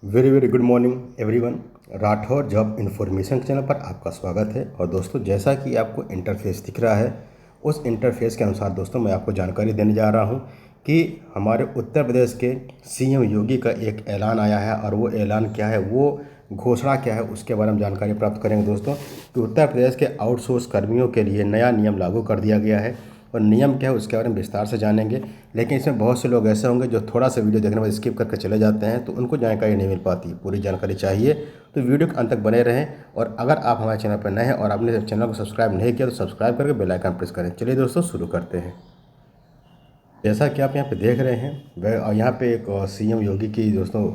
Very very good morning everyone. Rathore job information channel पर आपका स्वागत है। और दोस्तों, जैसा कि आपको इंटरफेस दिख रहा है, उस इंटरफेस के अनुसार दोस्तों मैं आपको जानकारी देने जा रहा हूं कि हमारे उत्तर प्रदेश के सीएम योगी का एक ऐलान आया है। और वो ऐलान क्या है, वो घोषणा क्या है, उसके बारे में जानकारी प्राप्त करेंगे दोस्तों। कि उत्तर प्रदेश के आउटसोर्स कर्मियों के लिए नया नियम लागू कर दिया गया है। और नियम क्या है उसके बारे में विस्तार से जानेंगे। लेकिन इसमें बहुत से लोग ऐसे होंगे जो थोड़ा सा वीडियो देखने के बाद स्किप करके चले जाते हैं, तो उनको जानकारी नहीं मिल पाती। पूरी जानकारी चाहिए तो वीडियो के अंत तक बने रहें। और अगर आप हमारे चैनल पर नए हैं और आपने चैनल को सब्सक्राइब नहीं किया तो सब्सक्राइब करके बेल आइकन प्रेस करें। चलिए दोस्तों, शुरू करते हैं। जैसा कि आप यहाँ पे देख रहे हैं, वह और यहाँ पे एक सीएम योगी की दोस्तों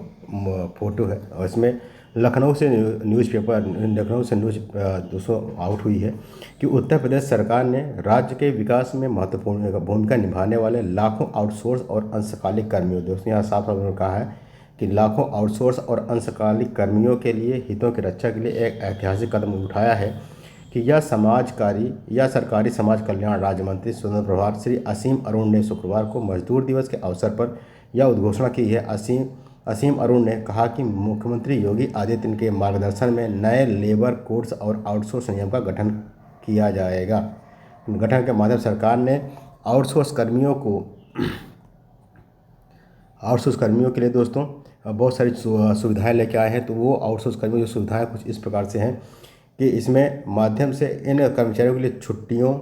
फोटो है। और इसमें लखनऊ से लखनऊ से न्यूज़ दोस्तों आउट हुई है कि उत्तर प्रदेश सरकार ने राज्य के विकास में महत्वपूर्ण भूमिका निभाने वाले लाखों आउटसोर्स और अंशकालिक कर्मियों, दोस्तों यहाँ साफ साफ उन्होंने कहा है कि लाखों आउटसोर्स और अंशकालिक कर्मियों के लिए हितों की रक्षा के लिए एक ऐतिहासिक कदम उठाया है। कि यह सरकारी समाज कल्याण राज्य मंत्री स्वतंत्र प्रभार श्री असीम अरुण ने शुक्रवार को मजदूर दिवस के अवसर पर यह उद्घोषणा की है। असीम अरुण ने कहा कि मुख्यमंत्री योगी आदित्यनाथ के मार्गदर्शन में नए लेबर कोड्स और आउटसोर्स नियम का गठन किया जाएगा। गठन के माध्यम सरकार ने आउटसोर्स कर्मियों के लिए दोस्तों बहुत सारी सुविधाएं लेके आए हैं। तो वो आउटसोर्स कर्मियों की सुविधाएं कुछ इस प्रकार से हैं कि इसमें माध्यम से इन कर्मचारियों के लिए छुट्टियों,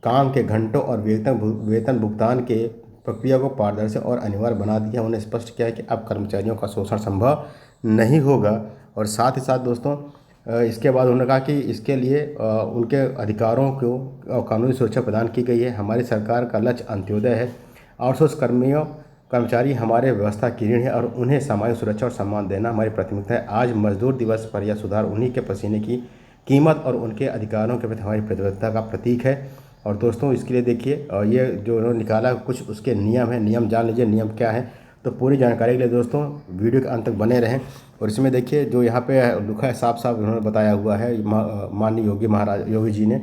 काम के घंटों और वेतन भुगतान के प्रक्रिया को पारदर्शी और अनिवार्य बना दिया। उन्हें स्पष्ट किया है कि अब कर्मचारियों का शोषण संभव नहीं होगा। और साथ ही साथ दोस्तों इसके बाद उन्होंने कहा कि इसके लिए उनके अधिकारों को कानूनी सुरक्षा प्रदान की गई है। हमारी सरकार का लक्ष्य अंत्योदय है। आउटसोर्स कर्मचारी हमारे व्यवस्था की रीढ़ है और उन्हें सामाजिक सुरक्षा और सम्मान देना हमारी प्राथमिकता है। आज मजदूर दिवस पर यह सुधार उन्हीं के पसीने की कीमत और उनके अधिकारों के प्रति हमारी प्रतिबद्धता का प्रतीक है। और दोस्तों इसके लिए देखिए ये जो उन्होंने निकाला कुछ उसके नियम है, नियम जान लीजिए नियम क्या है। तो पूरी जानकारी के लिए दोस्तों वीडियो के अंत तक बने रहें। और इसमें देखिए जो यहाँ पे लिखा है, साफ साफ उन्होंने बताया हुआ है माननीय योगी जी ने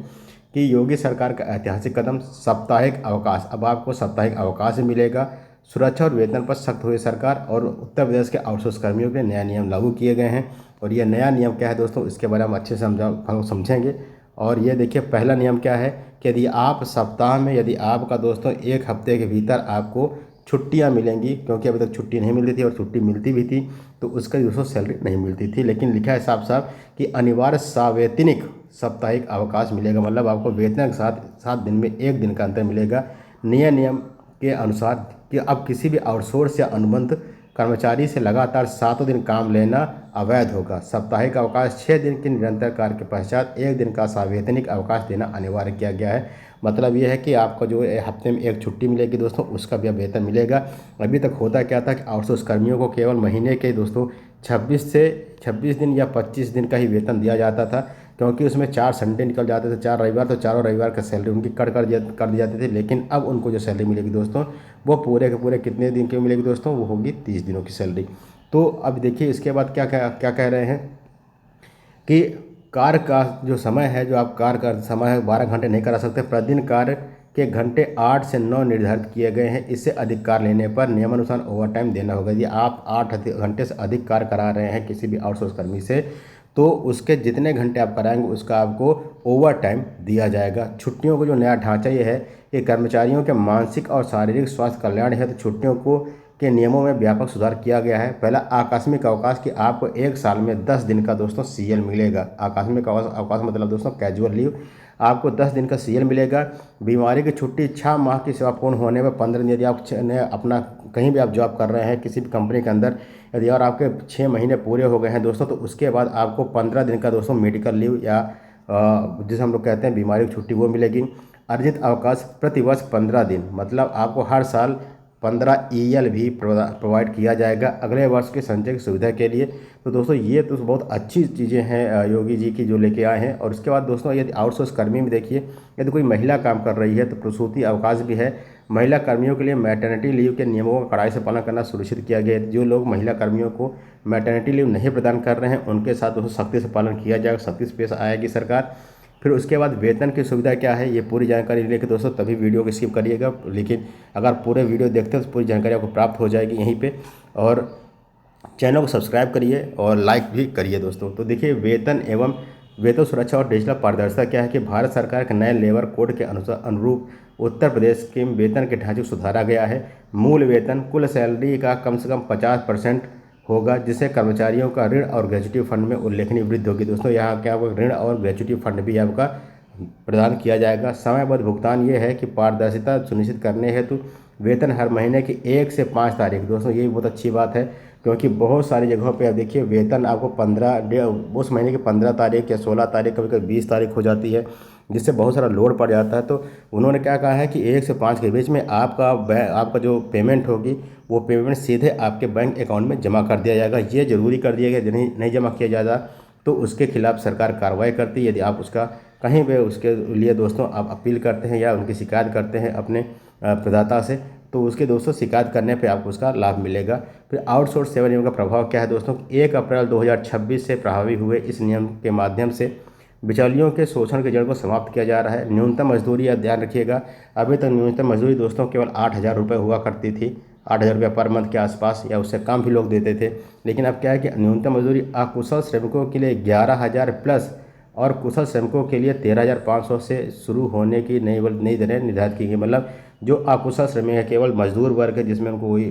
कि योगी सरकार का ऐतिहासिक कदम साप्ताहिक अवकाश, अब आपको साप्ताहिक अवकाश मिलेगा। सुरक्षा और वेतन पर सख्त हुई सरकार और उत्तर प्रदेश के आउटसोर्स कर्मियों के लिए नया नियम लागू किए गए हैं। और ये नया नियम क्या है दोस्तों, इसके बारे में अच्छे से समझेंगे। और ये देखिए पहला नियम क्या है कि यदि आप सप्ताह में, यदि आपका दोस्तों एक हफ्ते के भीतर आपको छुट्टियां मिलेंगी, क्योंकि अभी तक छुट्टी नहीं मिलती थी और छुट्टी मिलती भी थी तो उसका दोस्तों सैलरी नहीं मिलती थी। लेकिन लिखा है साफ साफ कि अनिवार्य सावैतनिक साप्ताहिक अवकाश मिलेगा। मतलब आपको वेतन के साथ 7 दिन में 1 दिन का अंतर मिलेगा। नए नियम के अनुसार कि अब किसी भी आउटसोर्स या अनुबंध कर्मचारी से लगातार 7 दिन काम लेना अवैध होगा। साप्ताहिक अवकाश 6 दिन के निरंतर कार्य के पश्चात 1 दिन का सावैतनिक अवकाश देना अनिवार्य किया गया है। मतलब ये है कि आपको जो हफ्ते में 1 छुट्टी मिलेगी दोस्तों, उसका भी वेतन मिलेगा। अभी तक होता क्या था कि आउटसोर्स कर्मियों को केवल महीने के दोस्तों 26 दिन या 25 दिन का ही वेतन दिया जाता था, क्योंकि उसमें 4 संडे निकल जाते थे, 4 रविवार, तो चारों रविवार का सैलरी उनकी कट कर दी जाती थी। लेकिन अब उनको जो सैलरी मिलेगी दोस्तों, वो पूरे के पूरे कितने दिन की मिलेगी दोस्तों, वो होगी 30 दिनों की सैलरी। तो अब देखिए इसके बाद क्या क्या कह रहे हैं कि कार्य का जो समय है, जो आप कार्य का समय है 12 घंटे नहीं करा सकते। प्रतिदिन कार्य के घंटे 8 से 9 निर्धारित किए गए हैं। इससे अधिक कार्य लेने पर नियमानुसार ओवर टाइम देना होगा। यदि आप 8 घंटे से अधिक कार्य करा रहे हैं किसी भी आउटसोर्स कर्मी से, तो उसके जितने घंटे आप कराएंगे उसका आपको ओवर टाइम दिया जाएगा। छुट्टियों को जो नया ढांचा ये है कि कर्मचारियों के मानसिक और शारीरिक स्वास्थ्य कल्याण है, तो छुट्टियों को के नियमों में व्यापक सुधार किया गया है। पहला आकस्मिक अवकाश कि आपको 1 साल में 10 दिन का दोस्तों सीएल मिलेगा। आकस्मिक अवकाश मतलब दोस्तों कैजुअल लीव, आपको 10 दिन का सीएल मिलेगा। बीमारी की छुट्टी 6 माह की सेवा पूर्ण होने में 15 दिन, यदि आप अपना कहीं भी आप जॉब कर रहे हैं किसी भी कंपनी के अंदर, यदि और आपके 6 महीने पूरे हो गए हैं दोस्तों, तो उसके बाद आपको 15 दिन का दोस्तों मेडिकल लीव या जिसे हम लोग कहते हैं बीमारी की छुट्टी, वो मिलेगी। अर्जित अवकाश प्रति वर्ष 15 दिन, मतलब आपको हर साल 15 ईएल भी प्रोवाइड किया जाएगा अगले वर्ष के संचय की सुविधा के लिए। तो दोस्तों ये तो बहुत अच्छी चीज़ें हैं योगी जी की जो लेके आए हैं। और उसके बाद दोस्तों यदि आउटसोर्स कर्मी में देखिए, यदि कोई महिला काम कर रही है तो प्रसूति अवकाश भी है। महिला कर्मियों के लिए मैटरनिटी लीव के नियमों का कड़ाई से पालन करना सुनिश्चित किया गया है। जो लोग महिला कर्मियों को मैटरनिटी लीव नहीं प्रदान कर रहे हैं उनके साथ दोस्तों सख्ती से पालन किया जाएगा, सख्ती से पेश आएगी सरकार। फिर उसके बाद वेतन की सुविधा क्या है, ये पूरी जानकारी लेके दोस्तों तभी वीडियो को स्किप करिएगा। लेकिन अगर पूरे वीडियो देखते हैं तो पूरी जानकारी आपको प्राप्त हो जाएगी यहीं पे। और चैनल को सब्सक्राइब करिए और लाइक भी करिए दोस्तों। तो देखिए, वेतन सुरक्षा और डिजिटल पारदर्शिता क्या है कि भारत सरकार के नए लेबर कोड के अनुरूप उत्तर प्रदेश के वेतन के ढांचे को सुधारा गया है। मूल वेतन कुल सैलरी का कम से कम 50% होगा, जिससे कर्मचारियों का ऋण और ग्रेच्युटी फंड में उल्लेखनीय वृद्धि होगी। दोस्तों, यहाँ क्या होगा, ऋण और ग्रेच्युटी फंड भी आपका प्रदान किया जाएगा। समयबद्ध भुगतान ये है कि पारदर्शिता सुनिश्चित करने हेतु वेतन हर महीने की 1 से 5 तारीख, दोस्तों ये बहुत अच्छी बात है, क्योंकि बहुत सारी जगहों पे आप देखिए वेतन आपको 15 उस महीने की 15 तारीख या 16 तारीख, कभी कभी 20 तारीख हो जाती है, जिससे बहुत सारा लोड पड़ जाता है। तो उन्होंने क्या कहा है कि 1 से 5 के बीच में आपका जो पेमेंट होगी वो पेमेंट सीधे आपके बैंक अकाउंट में जमा कर दिया जाएगा। ये ज़रूरी कर दिया गया, नहीं जमा किया जाता तो उसके खिलाफ़ सरकार कार्रवाई करती है। यदि आप उसका कहीं पे उसके लिए दोस्तों आप अपील करते हैं या उनकी शिकायत करते हैं अपने प्रदाता से, तो उसके दोस्तों शिकायत करने पे आपको उसका लाभ मिलेगा। फिर आउटसोर्स सेवा नियम का प्रभाव क्या है दोस्तों, 1 अप्रैल 2026 से प्रभावी हुए इस नियम के माध्यम से बिचौलियों के शोषण के जड़ को समाप्त किया जा रहा है। न्यूनतम मजदूरी, आप ध्यान रखिएगा, अभी तक न्यूनतम मजदूरी दोस्तों केवल 8,000 रुपये हुआ करती थी, 8,000 रुपये पर मंथ के आसपास, या उससे कम भी लोग देते थे। लेकिन अब क्या है कि न्यूनतम मजदूरी अकुशल श्रमिकों के लिए 11,000 प्लस और कुशल श्रमिकों के लिए 13,500 से शुरू होने की नई दरें निर्धारित की गई। मतलब जो अकुशल श्रमिक है, केवल मजदूर वर्ग है जिसमें उनको कोई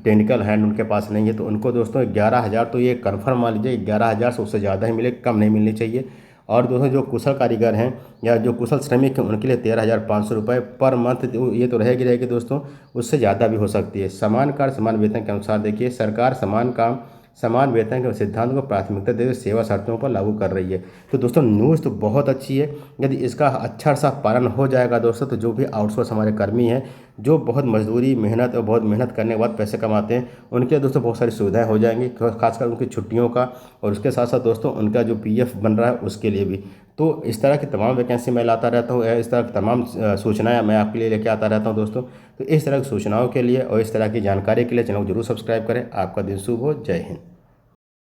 टेक्निकल हैंड उनके पास नहीं है, तो उनको दोस्तों 11,000, तो ये कन्फर्म मान लीजिए 11,000 से उससे ज़्यादा ही मिले, कम नहीं मिलनी चाहिए। और दोस्तों जो कुशल कारीगर हैं या जो कुशल श्रमिक हैं उनके लिए 13,500 रुपये पर मंथ, ये तो रहेगी दोस्तों, उससे ज़्यादा भी हो सकती है। समान कार्य समान वेतन के अनुसार देखिए, सरकार समान काम समान वेतन के सिद्धांत को प्राथमिकता देते हुए सेवा शर्तों पर लागू कर रही है। तो दोस्तों न्यूज़ तो बहुत अच्छी है। यदि इसका अच्छा सा पालन हो जाएगा दोस्तों, तो जो भी आउटसोर्स हमारे कर्मी हैं, जो बहुत मजदूरी मेहनत और बहुत मेहनत करने के बाद पैसे कमाते हैं, उनके दोस्तों बहुत सारी सुविधाएं हो जाएंगी, खासकर उनकी छुट्टियों का, और उसके साथ साथ दोस्तों उनका जो PF बन रहा है उसके लिए भी। तो इस तरह की तमाम वैकेंसी मैं लाता रहता हूँ, इस तरह की तमाम सूचनाएं मैं आपके लिए लेके आता रहता हूँ दोस्तों। तो इस तरह की सूचनाओं के लिए और इस तरह की जानकारी के लिए चैनल को जरूर सब्सक्राइब करें। आपका दिन शुभ हो। जय हिंद।